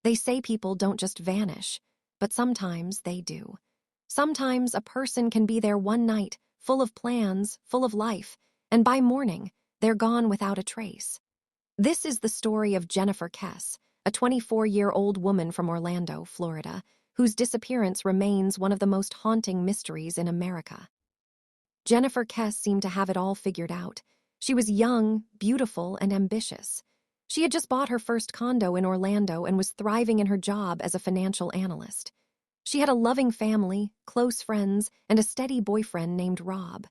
They say people don't just vanish, but sometimes they do. Sometimes a person can be there one night, full of plans, full of life, and by morning, they're gone without a trace. This is the story of Jennifer Kesse, a 24-year-old woman from Orlando, Florida, whose disappearance remains one of the most haunting mysteries in America. Jennifer Kesse seemed to have it all figured out. She was young, beautiful, and ambitious. She had just bought her first condo in Orlando and was thriving in her job as a financial analyst. She had a loving family, close friends, and a steady boyfriend named Rob.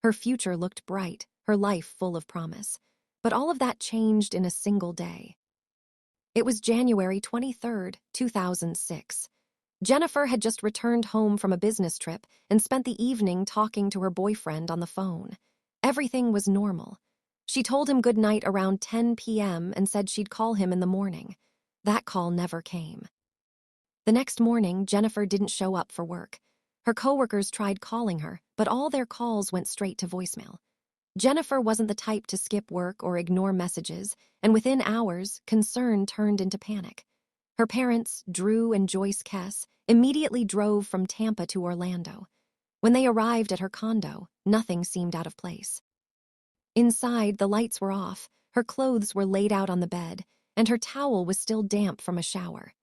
Her future looked bright, her life full of promise. But all of that changed in a single day. It was January 23rd, 2006. Jennifer had just returned home from a business trip and spent the evening talking to her boyfriend on the phone. Everything was normal. She told him goodnight around 10 p.m. and said she'd call him in the morning. That call never came. The next morning, Jennifer didn't show up for work. Her coworkers tried calling her, but all their calls went straight to voicemail. Jennifer wasn't the type to skip work or ignore messages, and within hours, concern turned into panic. Her parents, Drew and Joyce Kesse, immediately drove from Tampa to Orlando. When they arrived at her condo, nothing seemed out of place. Inside, the lights were off, her clothes were laid out on the bed, and her towel was still damp from a shower.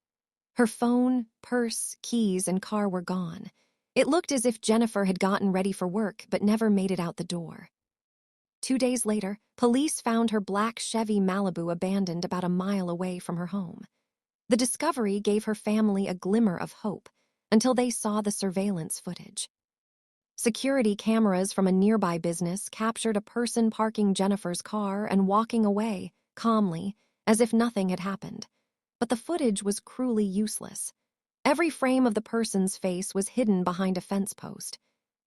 Her phone, purse, keys, and car were gone. It looked as if Jennifer had gotten ready for work but never made it out the door. 2 days later, police found her black Chevy Malibu abandoned about a mile away from her home. The discovery gave her family a glimmer of hope until they saw the surveillance footage. Security cameras from a nearby business captured a person parking Jennifer's car and walking away, calmly, as if nothing had happened. But the footage was cruelly useless. Every frame of the person's face was hidden behind a fence post.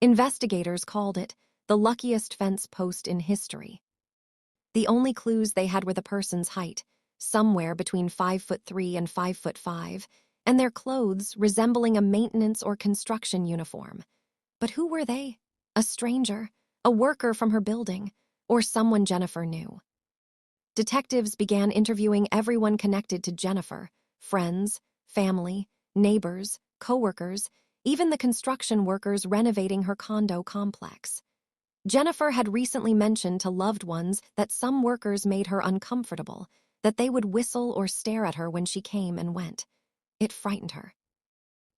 Investigators called it the luckiest fence post in history. The only clues they had were the person's height, somewhere between 5'3" and 5'5", and their clothes resembling a maintenance or construction uniform. But who were they? A stranger, a worker from her building, or someone Jennifer knew? Detectives began interviewing everyone connected to Jennifer: friends, family, neighbors, coworkers, even the construction workers renovating her condo complex. Jennifer had recently mentioned to loved ones that some workers made her uncomfortable, that they would whistle or stare at her when she came and went. It frightened her.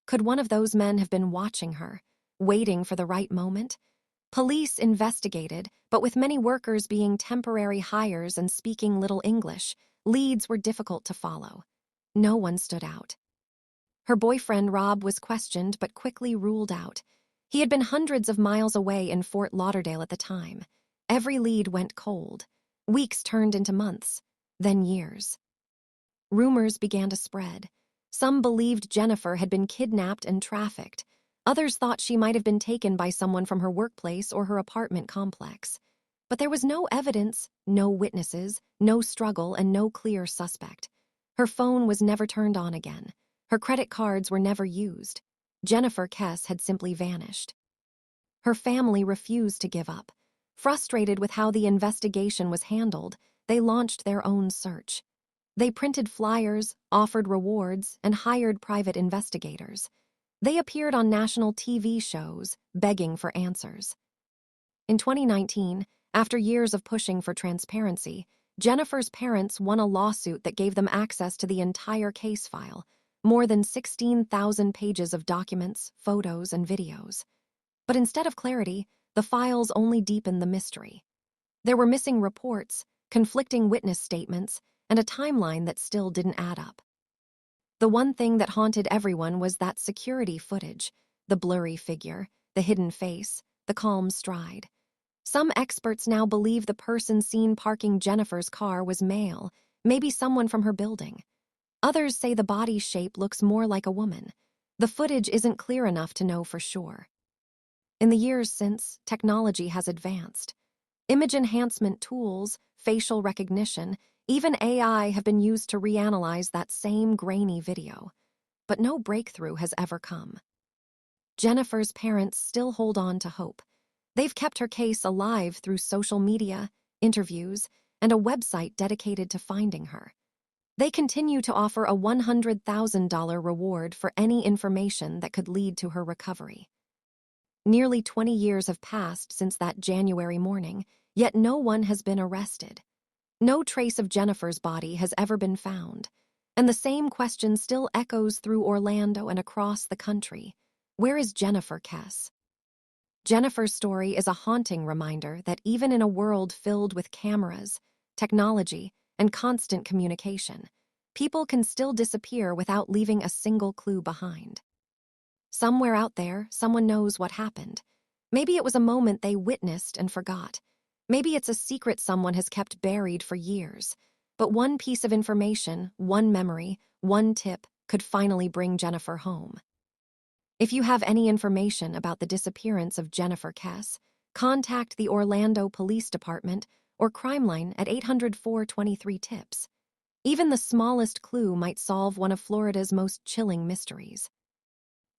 Could one of those men have been watching her, waiting for the right moment? Police investigated, but with many workers being temporary hires and speaking little English, leads were difficult to follow. No one stood out. Her boyfriend Rob was questioned but quickly ruled out. He had been hundreds of miles away in Fort Lauderdale at the time. Every lead went cold. Weeks turned into months, then years. Rumors began to spread. Some believed Jennifer had been kidnapped and trafficked. Others thought she might have been taken by someone from her workplace or her apartment complex. But there was no evidence, no witnesses, no struggle, and no clear suspect. Her phone was never turned on again. Her credit cards were never used. Jennifer Kesse had simply vanished. Her family refused to give up. Frustrated with how the investigation was handled, they launched their own search. They printed flyers, offered rewards, and hired private investigators. They appeared on national TV shows, begging for answers. In 2019, after years of pushing for transparency, Jennifer's parents won a lawsuit that gave them access to the entire case file, more than 16,000 pages of documents, photos, and videos. But instead of clarity, the files only deepened the mystery. There were missing reports, conflicting witness statements, and a timeline that still didn't add up. The one thing that haunted everyone was that security footage, the blurry figure, the hidden face, the calm stride. Some experts now believe the person seen parking Jennifer's car was male, maybe someone from her building. Others say the body shape looks more like a woman. The footage isn't clear enough to know for sure. In the years since, technology has advanced. Image enhancement tools, facial recognition, even AI have been used to reanalyze that same grainy video. But no breakthrough has ever come. Jennifer's parents still hold on to hope. They've kept her case alive through social media, interviews, and a website dedicated to finding her. They continue to offer a $100,000 reward for any information that could lead to her recovery. Nearly 20 years have passed since that January morning, yet no one has been arrested. No trace of Jennifer's body has ever been found, and the same question still echoes through Orlando and across the country. Where is Jennifer Kesse? Jennifer's story is a haunting reminder that even in a world filled with cameras, technology, and constant communication, people can still disappear without leaving a single clue behind. Somewhere out there, someone knows what happened. Maybe it was a moment they witnessed and forgot. Maybe it's a secret someone has kept buried for years. But one piece of information, one memory, one tip could finally bring Jennifer home. If you have any information about the disappearance of Jennifer Kesse, contact the Orlando Police Department or Crime Line at 800-423-TIPS. Even the smallest clue might solve one of Florida's most chilling mysteries.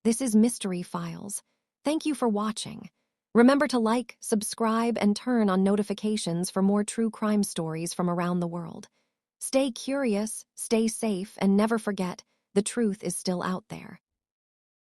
This is Mystery Files. Thank you for watching. Remember to like, subscribe, and turn on notifications for more true crime stories from around the world. Stay curious, stay safe, and never forget, the truth is still out there.